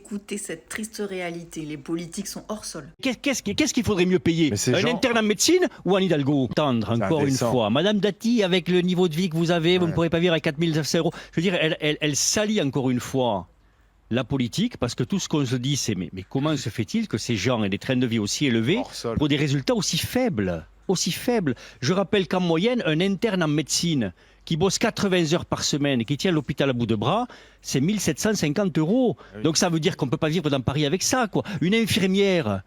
écouter cette triste réalité. Les politiques sont hors sol. Qu'est-ce qu'il faudrait mieux payer? Un interne en médecine ou un Hidalgo? Tendre, encore une fois. Madame Dati, avec le niveau de vie que vous avez, vous ne pourrez pas vivre à 4 900 euros. Je veux dire, elle salit encore une fois la politique, parce que tout ce qu'on se dit, c'est mais comment se fait-il que ces gens aient des trains de vie aussi élevés pour des résultats aussi faibles? Je rappelle qu'en moyenne, un interne en médecine qui bosse 80 heures par semaine et qui tient l'hôpital à bout de bras, c'est 1 750 euros. Donc ça veut dire qu'on ne peut pas vivre dans Paris avec ça, quoi. Une infirmière,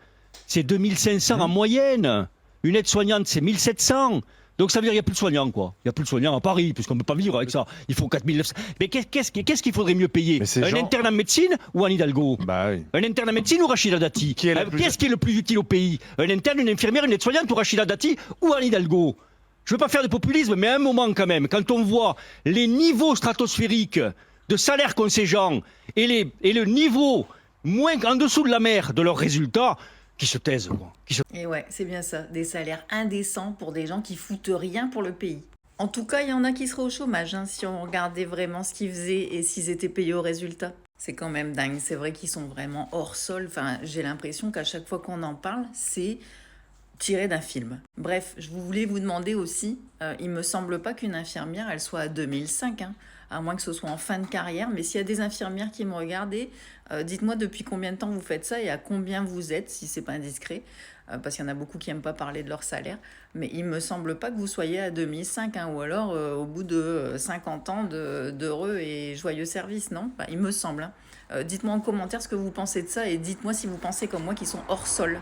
c'est 2 500 en moyenne. Une aide-soignante, c'est 1 700. Donc ça veut dire qu'il n'y a plus de soignants, quoi. Il n'y a plus de soignants à Paris, puisqu'on ne peut pas vivre avec ça. Il faut 4 900. Mais qu'est-ce qu'il faudrait mieux payer? Un interne en médecine ou un Hidalgo? Un interne en médecine ou Rachida Dati? Qu'est-ce qui est le plus utile au pays? Un interne, une infirmière, une aide-soignante ou Rachida Dati ou un Hidalgo? Je ne veux pas faire de populisme, mais à un moment quand même, quand on voit les niveaux stratosphériques de salaire qu'ont ces gens et le niveau moins en dessous de la mer de leurs résultats, qui se taisent. Et ouais, c'est bien ça, des salaires indécents pour des gens qui foutent rien pour le pays. En tout cas, il y en a qui seraient au chômage, hein, si on regardait vraiment ce qu'ils faisaient et s'ils étaient payés au résultat. C'est quand même dingue, c'est vrai qu'ils sont vraiment hors sol. Enfin, j'ai l'impression qu'à chaque fois qu'on en parle, c'est tiré d'un film. Bref, je voulais vous demander aussi, il me semble pas qu'une infirmière, elle soit à 2005, hein, à moins que ce soit en fin de carrière, mais s'il y a des infirmières qui me regardent, dites-moi depuis combien de temps vous faites ça et à combien vous êtes, si c'est pas indiscret, parce qu'il y en a beaucoup qui aiment pas parler de leur salaire, mais il me semble pas que vous soyez à 2005, hein, ou alors au bout de 50 ans d'heureux et joyeux service, non? Enfin, il me semble. Hein. Dites-moi en commentaire ce que vous pensez de ça et dites-moi si vous pensez comme moi qu'ils sont hors sol.